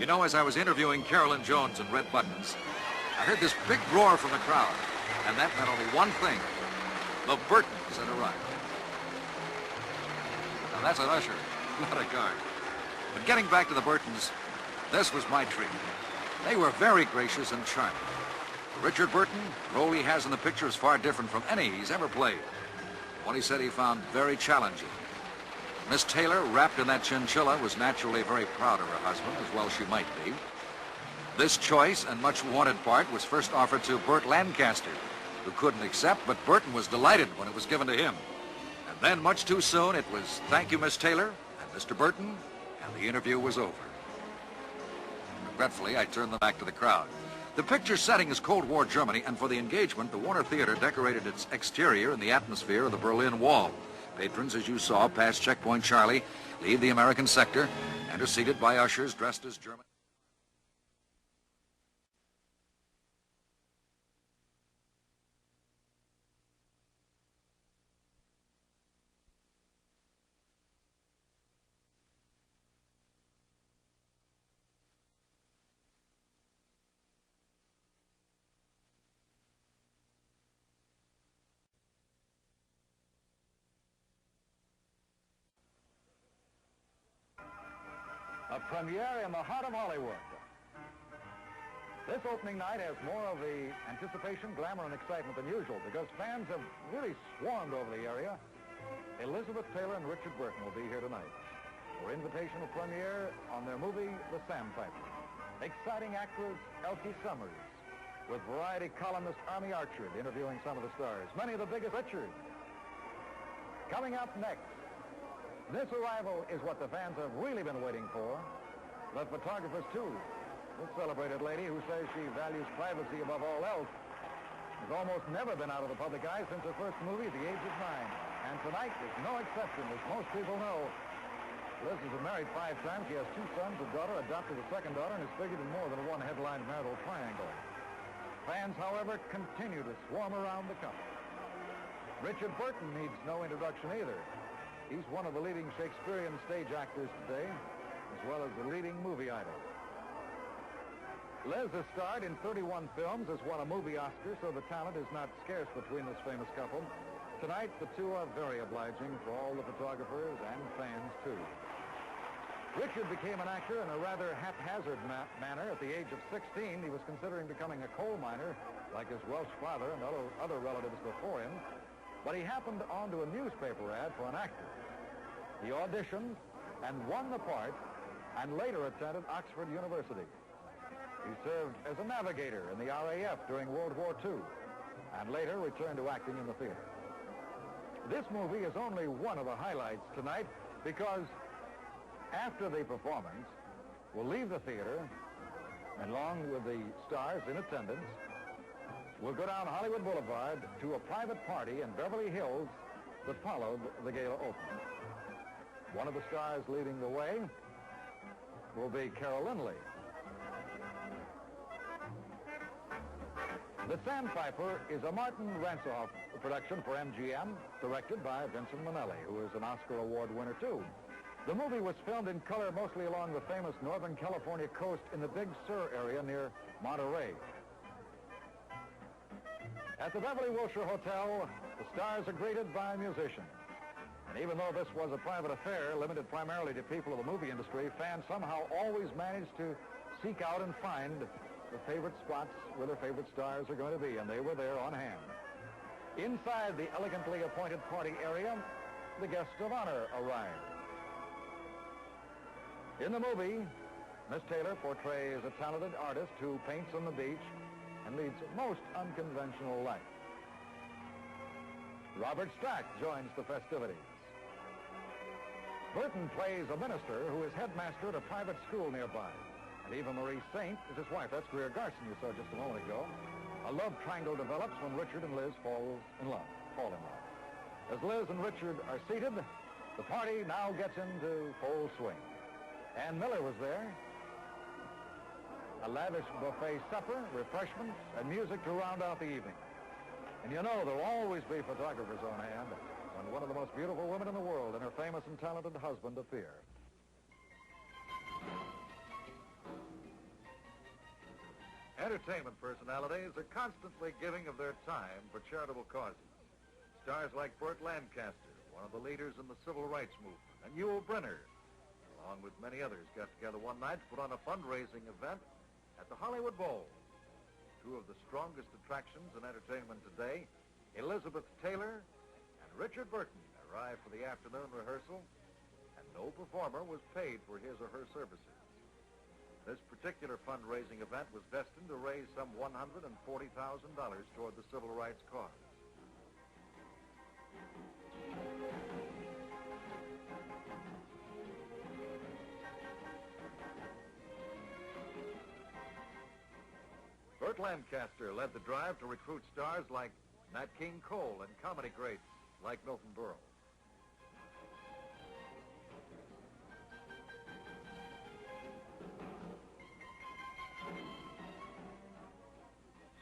You know, as I was interviewing Carolyn Jones in Red Buttons, I heard this big roar from the crowd, and that meant only one thing. The Burtons had arrived. Now, that's an usher, not a guard. But getting back to the Burtons, this was my treat. They were very gracious and charming. Richard Burton, the role he has in the picture is far different from any he's ever played. One he said he found very challenging. Miss Taylor, wrapped in that chinchilla, was naturally very proud of her husband, as well she might be. This choice and much wanted part was first offered to Burt Lancaster, who couldn't accept, but Burton was delighted when it was given to him. And then, much too soon, it was thank you, Miss Taylor, and Mr. Burton, and the interview was over. Regretfully, I turned them back to the crowd. The picture's setting is Cold War Germany, and for the engagement, the Warner Theater decorated its exterior in the atmosphere of the Berlin Wall. Patrons, as you saw, past Checkpoint Charlie, leave the American sector and are seated by ushers dressed as German. A premiere in the heart of Hollywood. This opening night has more of the anticipation, glamour, and excitement than usual because fans have really swarmed over the area. Elizabeth Taylor and Richard Burton will be here tonight for invitational premiere on their movie, The Sandpiper. Exciting actress Elkie Summers with variety columnist Army Archer interviewing some of the stars. Many of the biggest. Richard. Coming up next. This arrival is what the fans have really been waiting for. The photographers, too. This celebrated lady who says she values privacy above all else has almost never been out of the public eye since her first movie at the age of 9. And tonight is no exception, as most people know. Liz has been married 5 times. She has 2 sons, a daughter, adopted a second daughter, and is figured in more than one headline marital triangle. Fans, however, continue to swarm around the couple. Richard Burton needs no introduction either. He's one of the leading Shakespearean stage actors today, as well as the leading movie idol. Liz has starred in 31 films, has won a movie Oscar, so the talent is not scarce between this famous couple. Tonight, the two are very obliging for all the photographers and fans, too. Richard became an actor in a rather haphazard manner. At the age of 16, he was considering becoming a coal miner, like his Welsh father and other relatives before him. But he happened onto a newspaper ad for an actor. He auditioned and won the part and later attended Oxford University. He served as a navigator in the RAF during World War II and later returned to acting in the theater. This movie is only one of the highlights tonight because after the performance, we'll leave the theater and along with the stars in attendance, we'll go down Hollywood Boulevard to a private party in Beverly Hills that followed the gala opening. One of the stars leading the way will be Carol Lindley. The Sandpiper is a Martin Ransoff production for MGM, directed by Vincent Minnelli, who is an Oscar Award winner, too. The movie was filmed in color mostly along the famous Northern California coast in the Big Sur area near Monterey. At the Beverly Wilshire Hotel, the stars are greeted by musicians. And even though this was a private affair limited primarily to people of the movie industry, fans somehow always managed to seek out and find the favorite spots where their favorite stars are going to be, and they were there on hand. Inside the elegantly appointed party area, the guests of honor arrived. In the movie, Miss Taylor portrays a talented artist who paints on the beach and leads a most unconventional life. Robert Stack joins the festivities. Burton plays a minister who is headmaster at a private school nearby. And Eva Marie Saint is his wife. That's Greer Garson you saw just a moment ago. A love triangle develops when Richard and Liz fall in love. As Liz and Richard are seated, the party now gets into full swing. Ann Miller was there. A lavish buffet supper, refreshments, and music to round out the evening. And you know there'll always be photographers on hand when one of the most beautiful women in the world and her famous and talented husband appear. Entertainment personalities are constantly giving of their time for charitable causes. Stars like Burt Lancaster, one of the leaders in the civil rights movement, and Brynner, along with many others, got together one night to put on a fundraising event at the Hollywood Bowl. Two of the strongest attractions in entertainment today, Elizabeth Taylor and Richard Burton, arrived for the afternoon rehearsal, and no performer was paid for his or her services. This particular fundraising event was destined to raise some $140,000 toward the civil rights cause. Burt Lancaster led the drive to recruit stars like Nat King Cole and comedy greats like Milton Berle.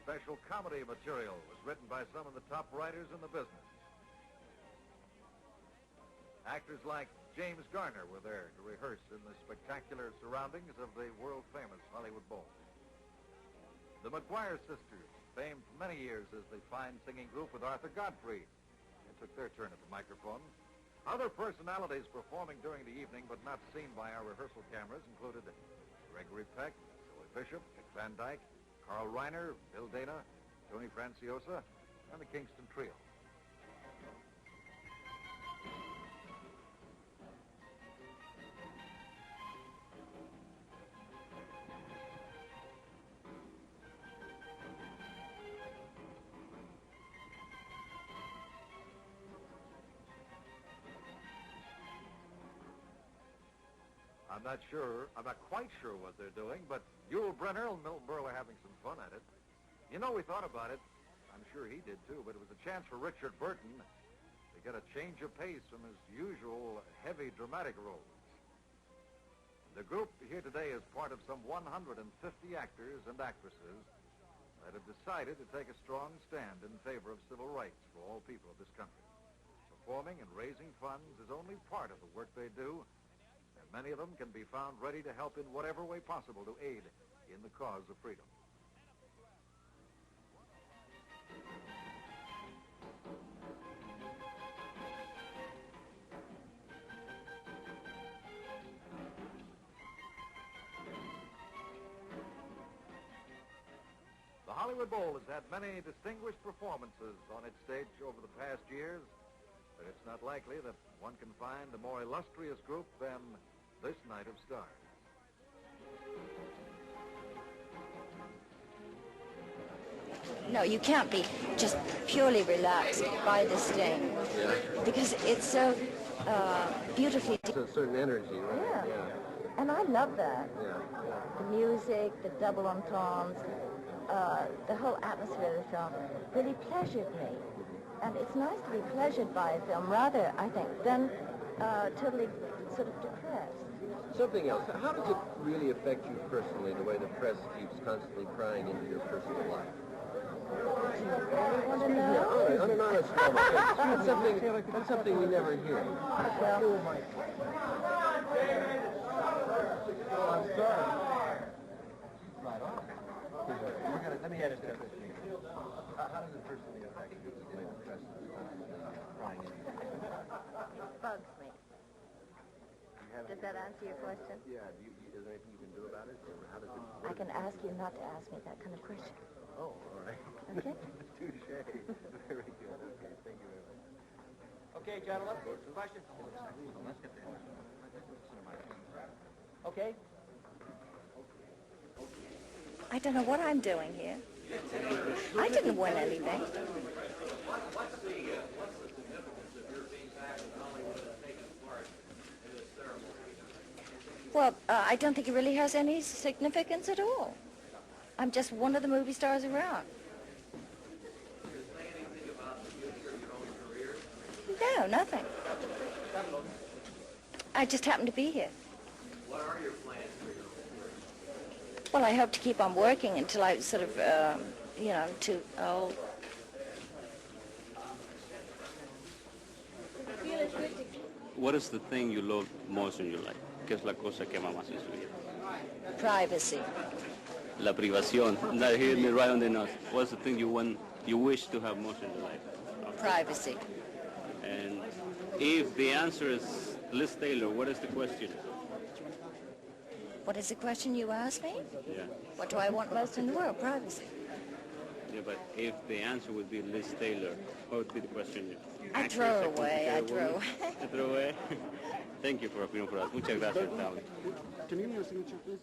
Special comedy material was written by some of the top writers in the business. Actors like James Garner were there to rehearse in the spectacular surroundings of the world-famous Hollywood Bowl. The McGuire sisters, famed for many years as the fine singing group with Arthur Godfrey, took their turn at the microphone. Other personalities performing during the evening but not seen by our rehearsal cameras included Gregory Peck, Zoe Bishop, Dick Van Dyke, Carl Reiner, Bill Dana, Tony Franciosa, and the Kingston Trio. I'm not quite sure what they're doing, but Brynner and Milton Berle are having some fun at it. You know, we thought about it. I'm sure he did, too, but it was a chance for Richard Burton to get a change of pace from his usual heavy dramatic roles. The group here today is part of some 150 actors and actresses that have decided to take a strong stand in favor of civil rights for all people of this country. Performing and raising funds is only part of the work they do. Many of them can be found ready to help in whatever way possible to aid in the cause of freedom. The Hollywood Bowl has had many distinguished performances on its stage over the past years, but it's not likely that one can find a more illustrious group than this night of stars. No, you can't be just purely relaxed by this thing, because it's so beautifully. It's a certain energy, right? Yeah. And I love that. Yeah. The music, the double entendres, the whole atmosphere of the film really pleasured me. And it's nice to be pleasured by a film, rather, I think, than totally sort of depressed. Something else. How does it really affect you personally, the way the press keeps constantly prying into your personal life? Do you really want to know? Yeah, on an honest level. That's something we never hear. Well, I'm sorry. Right on. Let me add it to this. How does it personally affect you, the way the press is prying in? bugs me. Does that answer your question? Yeah. Is there anything you can do about it? Or how does it I can ask you not to ask me that kind of question. Oh, all right. Okay. Touche. Very good. Okay, thank you very much. Okay, gentlemen, questions? Okay. I don't know what I'm doing here. I didn't win anything. What's the significance of your being back in Hollywood and taking part in this ceremony? Well, I don't think it really has any significance at all. I'm just one of the movie stars around. Does it say anything about the future of your own career? No, nothing. I just happen to be here. What are your plans for your own career? Well, I hope to keep on working until I sort of, too old. What is the thing you love most in your life? ¿Qué es la cosa que ama más en su vida? Privacy. La privación. That hit me right on the nose. What's the thing you wish to have most in your life? Privacy. And if the answer is Liz Taylor, what is the question? What is the question you asked me? Yeah. What do I want most in the world? Privacy. Yeah, but if the answer would be Liz Taylor, what would be the question? I Actress, throw a away, I complicated throw. woman? I throw away. Thank you for appearing for us. Muchas gracias, Todd. Can you give me your signature, please?